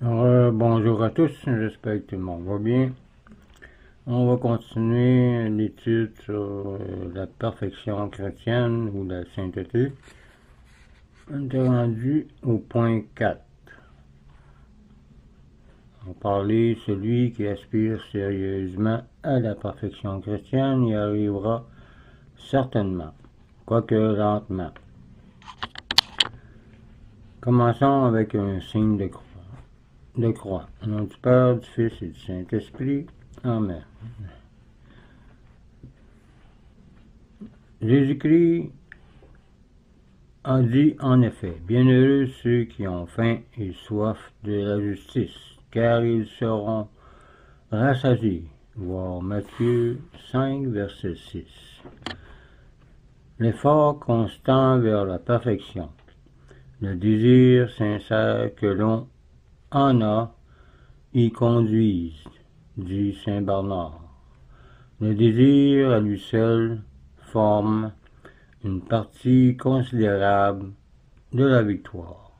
Bonjour à tous, j'espère que tout le monde va bien. On va continuer l'étude sur la perfection chrétienne ou la sainteté. On est rendu au point 4. On parlait celui qui aspire sérieusement à la perfection chrétienne y arrivera certainement, quoique lentement. Commençons avec un signe de croix. Au nom du Père, du Fils et du Saint-Esprit. Amen. Jésus-Christ a dit en effet, bienheureux ceux qui ont faim et soif de la justice, car ils seront rassasiés. Voir Matthieu 5, verset 6. L'effort constant vers la perfection, le désir sincère que l'on en a, y conduisent, dit saint Bernard. Le désir à lui seul forme une partie considérable de la victoire,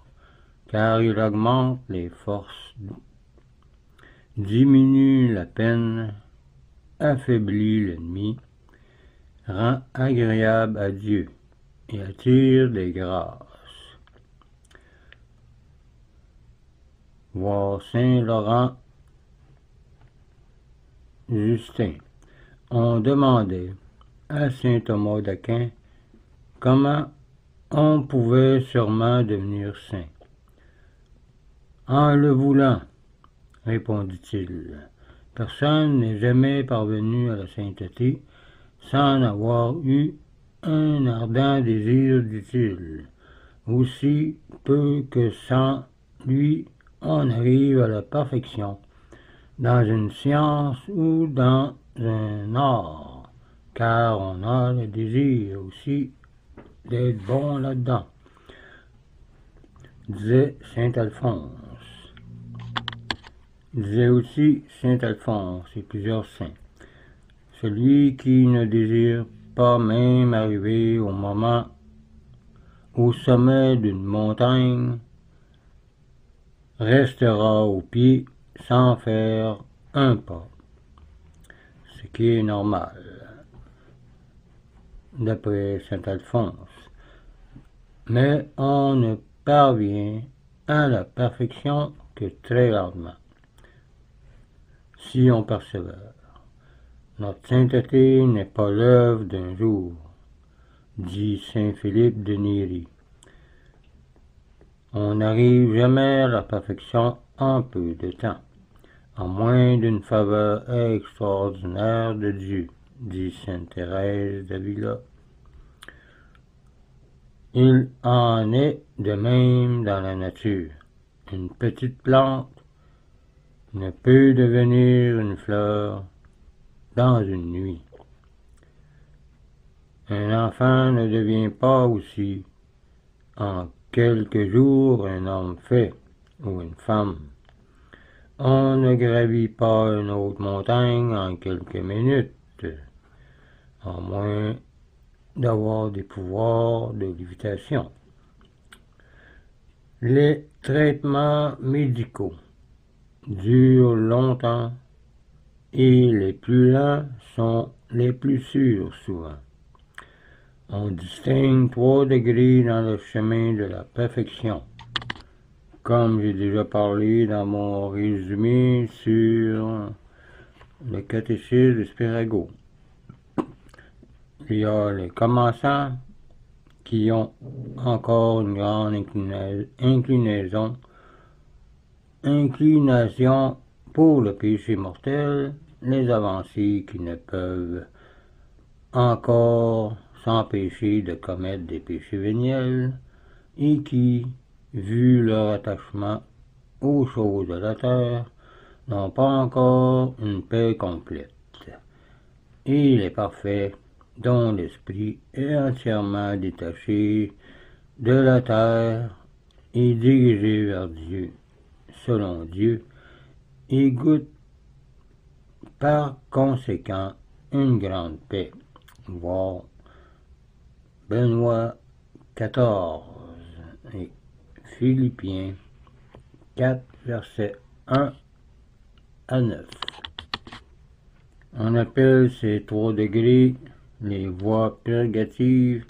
car il augmente les forces, diminue la peine, affaiblit l'ennemi, rend agréable à Dieu et attire des grâces. Voir Saint Laurent Justin. On demandait à saint Thomas d'Aquin comment on pouvait sûrement devenir saint. En le voulant, répondit-il. Personne n'est jamais parvenu à la sainteté sans avoir eu un ardent désir, dit-il. Aussi peu que sans lui on arrive à la perfection dans une science ou dans un art, car on a le désir aussi d'être bon là-dedans, disait saint Alphonse. Disait aussi saint Alphonse et plusieurs saints. Celui qui ne désire pas même arriver au sommet d'une montagne restera au pied sans faire un pas, ce qui est normal, d'après saint Alphonse. Mais on ne parvient à la perfection que très lentement, si on persévère. Notre sainteté n'est pas l'œuvre d'un jour, dit saint Philippe de Néri. On n'arrive jamais à la perfection en peu de temps, en moins d'une faveur extraordinaire de Dieu, dit sainte Thérèse d'Avila. Il en est de même dans la nature. Une petite plante ne peut devenir une fleur dans une nuit. Un enfant ne devient pas aussi en quelques jours un homme fait ou une femme. On ne gravit pas une autre montagne en quelques minutes, à moins d'avoir des pouvoirs de lévitation. Les traitements médicaux durent longtemps et les plus lents sont les plus sûrs souvent. On distingue 3 degrés dans le chemin de la perfection, comme j'ai déjà parlé dans mon résumé sur le catéchisme de Spirago. Il y a les commençants qui ont encore une grande inclination pour le péché mortel, les avancés qui ne peuvent encore s'empêcher de commettre des péchés véniels et qui, vu leur attachement aux choses de la terre, n'ont pas encore une paix complète. Et les parfaits, dont l'esprit est entièrement détaché de la terre et dirigé vers Dieu, selon Dieu, et goûtent par conséquent une grande paix. Voir Benoît XIV et Philippiens 4, versets 1 à 9. On appelle ces 3 degrés les voies purgatives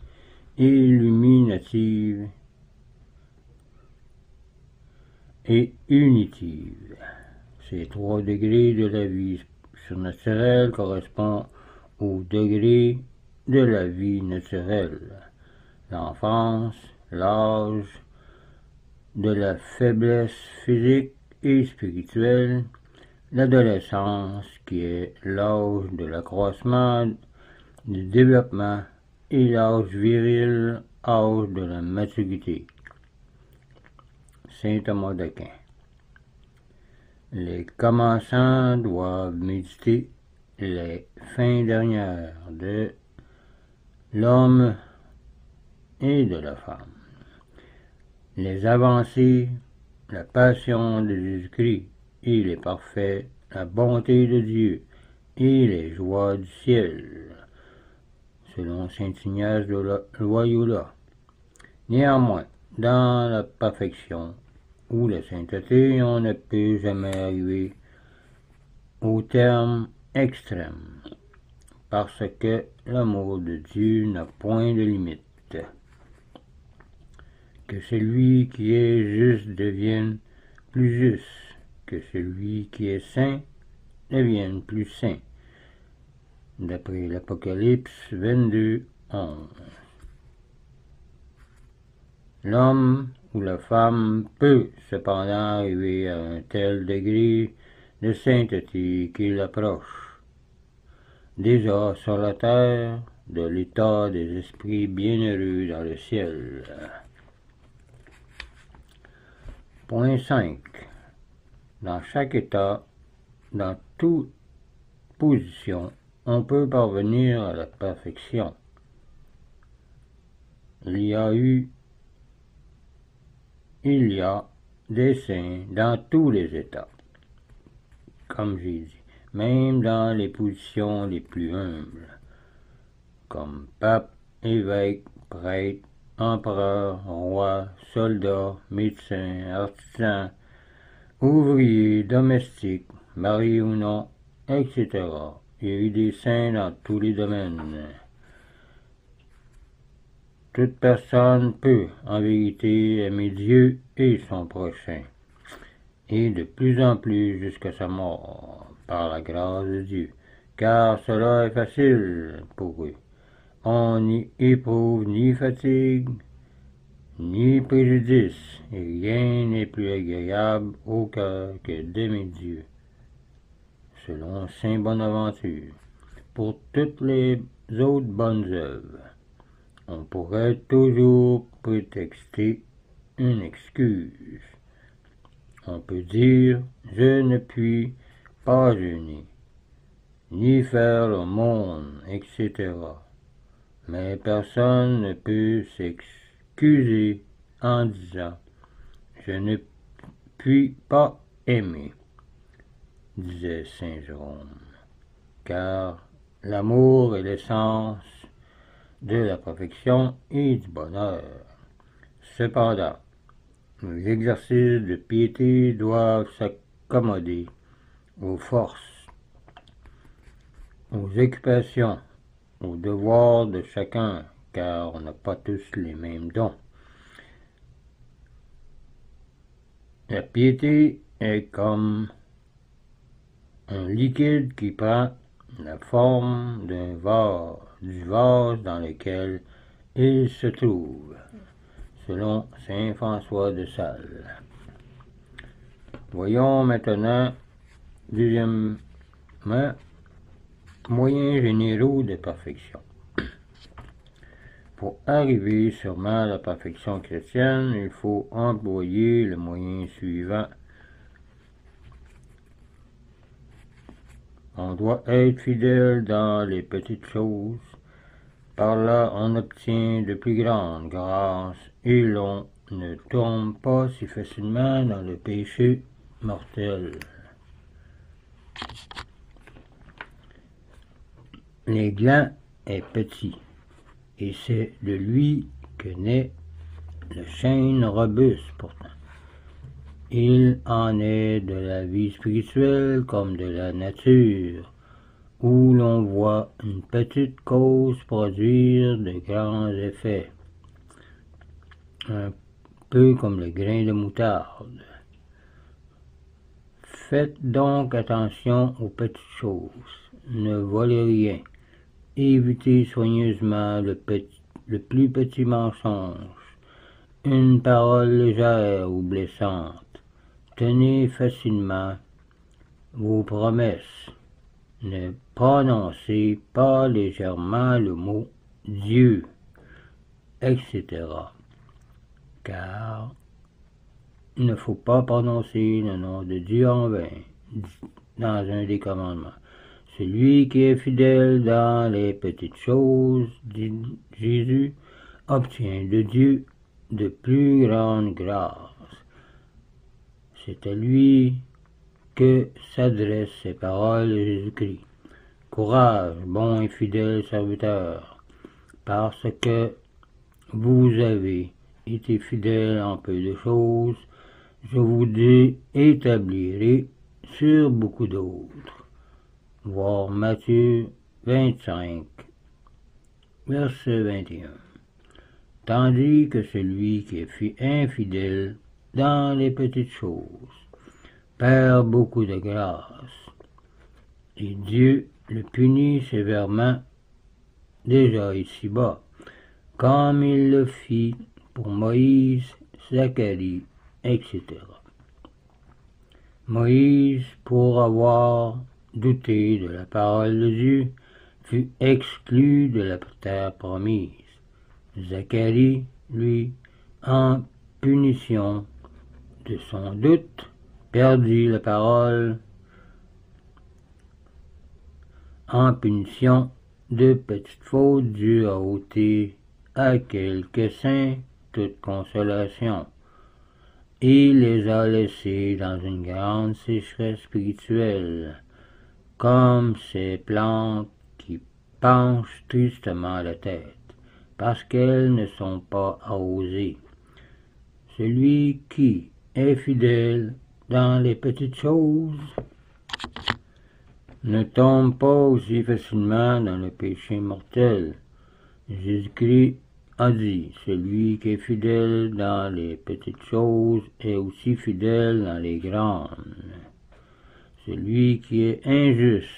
et illuminatives et unitives. Ces 3 degrés de la vie surnaturelle correspondent aux degrés de la vie naturelle: l'enfance, l'âge de la faiblesse physique et spirituelle, l'adolescence qui est l'âge de l'accroissement, du développement, et l'âge viril, âge de la maturité. Saint Thomas d'Aquin. Les commençants doivent méditer les fins dernières de l'homme et de la femme, les avancées, la passion de Jésus-Christ et les parfaits, la bonté de Dieu et les joies du ciel, selon saint Ignace de Loyola. Néanmoins, dans la perfection ou la sainteté, on ne peut jamais arriver au terme extrême, parce que l'amour de Dieu n'a point de limite. Que celui qui est juste devienne plus juste, que celui qui est saint devienne plus saint, d'après l'Apocalypse 22, 11. L'homme ou la femme peut cependant arriver à un tel degré de sainteté qu'il approche déjà sur la terre de l'état des esprits bienheureux dans le ciel. Point 5. Dans chaque état, dans toute position, on peut parvenir à la perfection. Il y a des saints dans tous les états, comme j'ai dit, même dans les positions les plus humbles, comme pape, évêque, prêtre, empereur, roi, soldat, médecin, artisan, ouvrier, domestique, marié ou non, etc. Il y a eu des saints dans tous les domaines. Toute personne peut, en vérité, aimer Dieu et son prochain, et de plus en plus jusqu'à sa mort, par la grâce de Dieu, car cela est facile pour eux. On n'y éprouve ni fatigue, ni préjudice, et rien n'est plus agréable au cœur que d'aimer Dieu, selon saint Bonaventure. Pour toutes les autres bonnes œuvres, on pourrait toujours prétexter une excuse. On peut dire « je ne puis pas jeûner, ni faire l'aumône, etc. » Mais personne ne peut s'excuser en disant « je ne puis pas aimer », disait saint Jérôme, car l'amour est l'essence de la perfection et du bonheur. Cependant, les exercices de piété doivent s'accommoder aux forces, aux occupations, aux devoirs de chacun, car on n'a pas tous les mêmes dons. La piété est comme un liquide qui prend la forme du vase dans lequel il se trouve, selon saint François de Sales. Voyons maintenant, deuxièmement, moyens généraux de perfection. Pour arriver sûrement à la perfection chrétienne, il faut employer le moyen suivant. On doit être fidèle dans les petites choses. Par là, on obtient de plus grandes grâces et l'on ne tombe pas si facilement dans le péché mortel. L'aiglon est petit, et c'est de lui que naît le chêne robuste pourtant. Il en est de la vie spirituelle comme de la nature, où l'on voit une petite cause produire de grands effets, un peu comme le grain de moutarde. Faites donc attention aux petites choses, ne volez rien, évitez soigneusement le plus petit mensonge, une parole légère ou blessante, tenez facilement vos promesses, ne prononcez pas légèrement le mot Dieu, etc. Car il ne faut pas prononcer le nom de Dieu en vain dans un des commandements. Celui qui est fidèle dans les petites choses, dit Jésus, obtient de Dieu de plus grandes grâces. C'est à lui que s'adressent ces paroles de Jésus-Christ. Courage, bon et fidèle serviteur, parce que vous avez été fidèle en peu de choses, je vous établirai sur beaucoup d'autres. Voir Matthieu 25, verset 21. Tandis que celui qui est infidèle dans les petites choses perd beaucoup de grâce, et Dieu le punit sévèrement déjà ici-bas, comme il le fit pour Moïse, Zacharie, etc. Moïse, pour avoir douté de la parole de Dieu, fut exclu de la terre promise. Zacharie, lui, en punition de son doute, perdit la parole en punition de petites fautes. Dieu a ôté à quelques saints toute consolation et les a laissés dans une grande sécheresse spirituelle, comme ces plantes qui penchent tristement la tête, parce qu'elles ne sont pas arrosées. Celui qui est fidèle dans les petites choses ne tombe pas aussi facilement dans le péché mortel. Jésus-Christ a dit, celui qui est fidèle dans les petites choses est aussi fidèle dans les grandes. Celui qui est injuste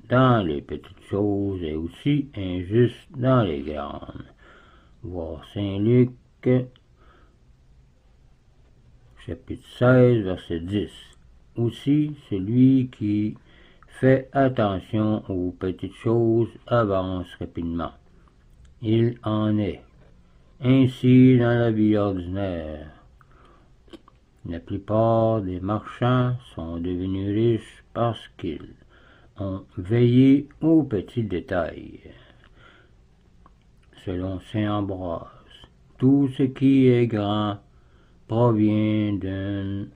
dans les petites choses est aussi injuste dans les grandes. Voir Saint Luc, chapitre 16, verset 10. Aussi, celui qui fait attention aux petites choses avance rapidement. Il en est ainsi dans la vie ordinaire. La plupart des marchands sont devenus riches parce qu'ils ont veillé aux petits détails. Selon saint Ambroise, tout ce qui est grand provient d'un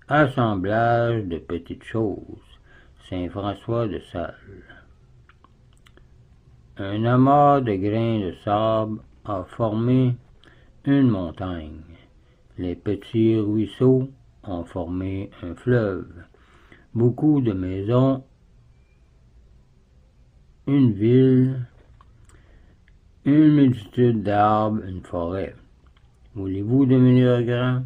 assemblage de petites choses. Saint François de Sales. Un amas de grains de sable a formé une montagne. Les petits ruisseaux ont formé un fleuve. Beaucoup de maisons, une ville, une multitude d'arbres, une forêt. Voulez-vous devenir grand?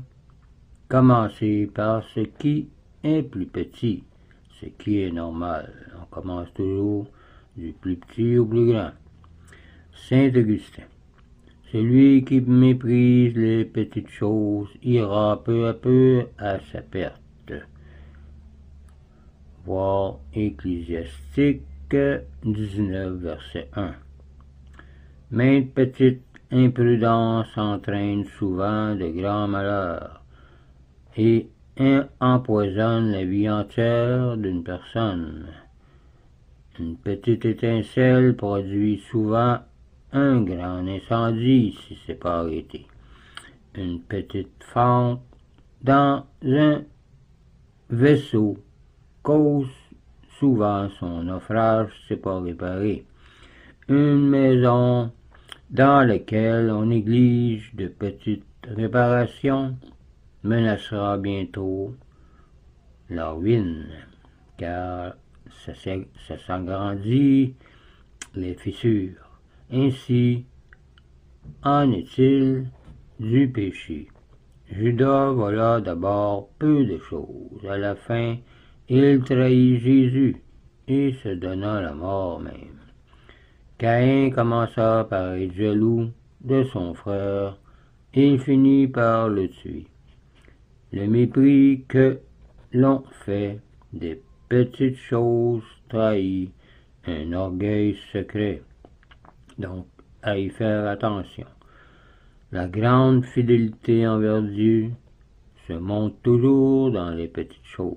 Commencez par ce qui est plus petit, ce qui est normal. On commence toujours du plus petit au plus grand. Saint Augustin. Celui qui méprise les petites choses ira peu à peu à sa perte. Voir Ecclésiastique 19, verset 1. Maintes petites imprudences entraînent souvent de grands malheurs et empoisonnent la vie entière d'une personne. Une petite étincelle produit souvent un grand incendie si c'est pas arrêté. Une petite fente dans un vaisseau cause souvent son naufrage si c'est pas réparé. Une maison dans laquelle on néglige de petites réparations menacera bientôt la ruine, car ça s'agrandit les fissures. Ainsi en est-il du péché. Judas vola d'abord peu de choses. À la fin, il trahit Jésus et se donna la mort même. Caïn commença par être jaloux de son frère et il finit par le tuer. Le mépris que l'on fait des petites choses trahit un orgueil secret. Donc, à y faire attention. La grande fidélité envers Dieu se montre toujours dans les petites choses.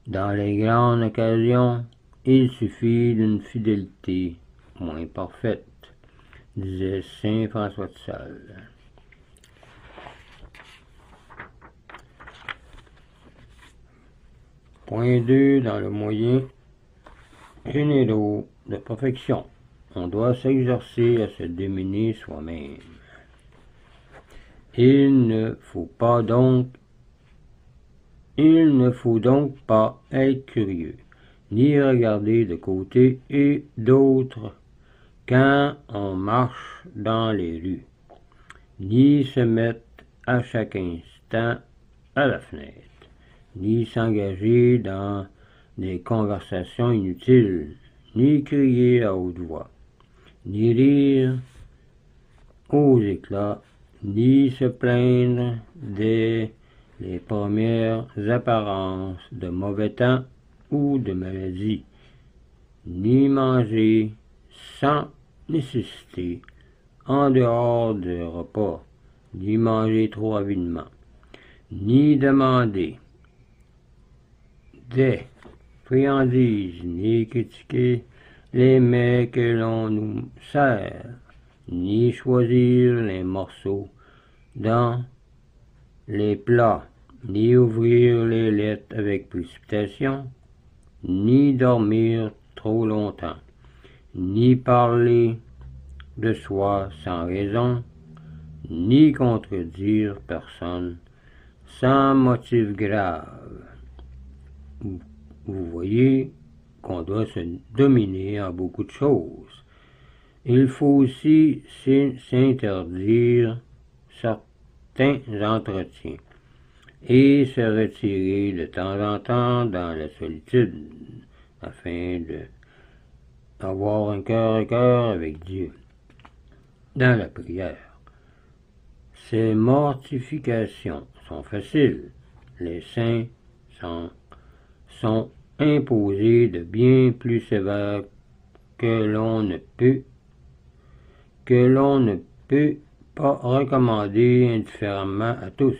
Dans les grandes occasions, il suffit d'une fidélité moins parfaite, disait saint François de Sales. Point 2. Dans le moyen généraux de perfection, on doit s'exercer à se dominer soi-même. Il ne faut donc pas être curieux, ni regarder de côté et d'autre quand on marche dans les rues, ni se mettre à chaque instant à la fenêtre, ni s'engager dans des conversations inutiles, ni crier à haute voix, ni rire aux éclats, ni se plaindre dès les premières apparences de mauvais temps ou de maladie, ni manger sans nécessité en dehors de repas, ni manger trop avidement, ni demander des friandises, ni critiquer les mets que l'on nous sert, ni choisir les morceaux dans les plats, ni ouvrir les lettres avec précipitation, ni dormir trop longtemps, ni parler de soi sans raison, ni contredire personne sans motif grave. Vous voyez qu'on doit se dominer en beaucoup de choses. Il faut aussi s'interdire certains entretiens et se retirer de temps en temps dans la solitude afin d'avoir un cœur à cœur avec Dieu dans la prière. Ces mortifications sont faciles. Les saints sont imposés de bien plus sévères que l'on ne peut pas recommander indifféremment à tous,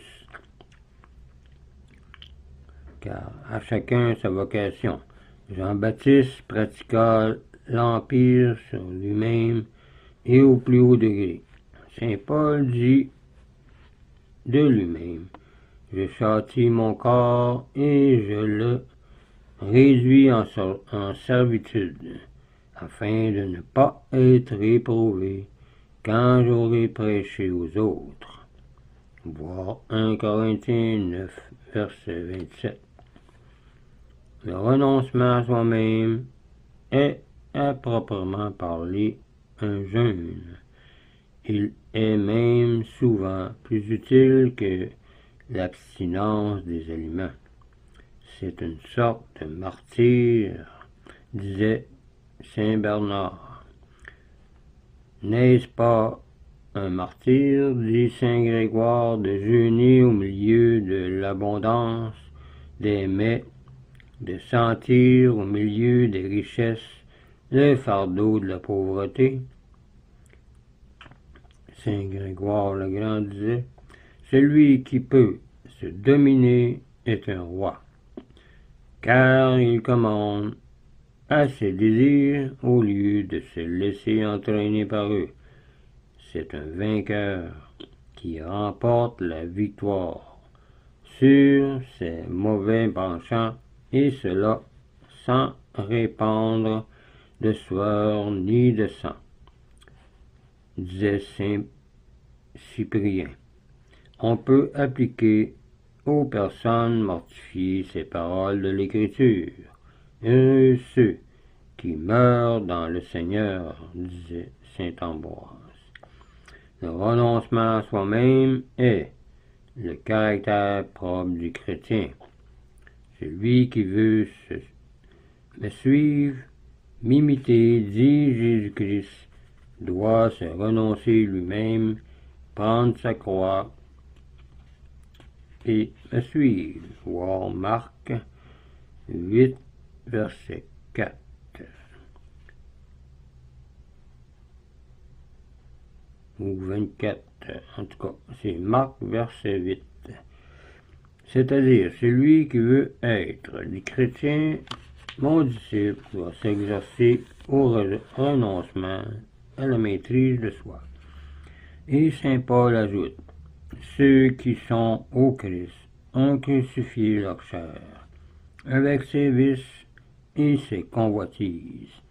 car à chacun sa vocation. Jean-Baptiste pratiqua l'empire sur lui-même et au plus haut degré. Saint Paul dit de lui-même: je châtie mon corps et je le réduis en servitude, afin de ne pas être éprouvé quand j'aurai prêché aux autres. Voir 1 Corinthiens 9, verset 27. Le renoncement à soi-même est, à proprement parler, un jeûne. Il est même souvent plus utile que l'abstinence des aliments. C'est une sorte de martyre, disait saint Bernard. N'est-ce pas un martyre, dit saint Grégoire, de jeûner au milieu de l'abondance des mets, de sentir au milieu des richesses le fardeau de la pauvreté? Saint Grégoire le Grand disait: celui qui peut se dominer est un roi, car il commande à ses désirs au lieu de se laisser entraîner par eux. C'est un vainqueur qui remporte la victoire sur ses mauvais penchants, et cela sans répandre de sueur ni de sang, disait saint Cyprien. on peut appliquer aux personnes mortifiées ces paroles de l'Écriture. Heureux ceux qui meurent dans le Seigneur, disait saint Ambroise. Le renoncement à soi-même est le caractère propre du chrétien. Celui qui veut me suivre, m'imiter, dit Jésus-Christ, doit se renoncer lui-même, prendre sa croix et me suivre. Voir Marc 8, verset 4. Ou 24, en tout cas, c'est Marc, verset 8. C'est-à-dire, celui qui veut être du chrétien, mon disciple, doit s'exercer au renoncement, à la maîtrise de soi. Et saint Paul ajoute, ceux qui sont au Christ ont crucifié leur chair, avec ses vices et ses convoitises.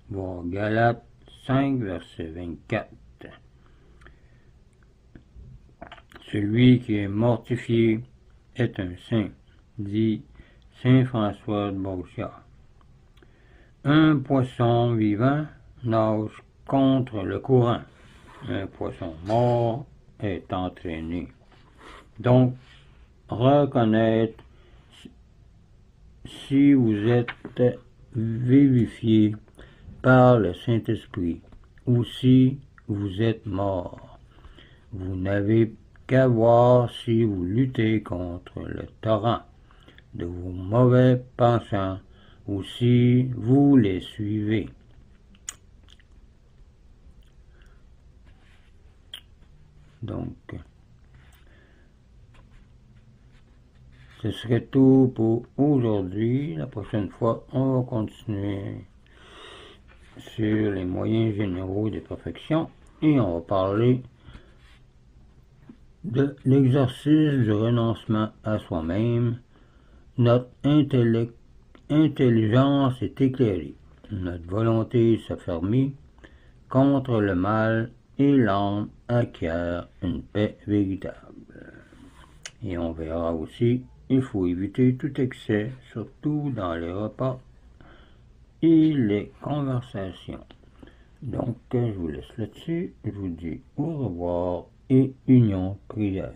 Voir Galates 5, verset 24. Celui qui est mortifié est un saint, dit saint François de Borgia. Un poisson vivant nage contre le courant. Un poisson mort est entraîné. Donc, reconnaître si vous êtes vivifié par le Saint-Esprit ou si vous êtes mort. Vous n'avez qu'à voir si vous luttez contre le torrent de vos mauvais penchants ou si vous les suivez. Donc, ce serait tout pour aujourd'hui. La prochaine fois, on va continuer sur les moyens généraux de perfection et on va parler de l'exercice du renoncement à soi-même. Notre intelligence est éclairée, notre volonté s'affermit contre le mal et l'âme acquiert une paix véritable. Et on verra aussi, il faut éviter tout excès, surtout dans les repas et les conversations. Donc, je vous laisse là-dessus, je vous dis au revoir et union prière.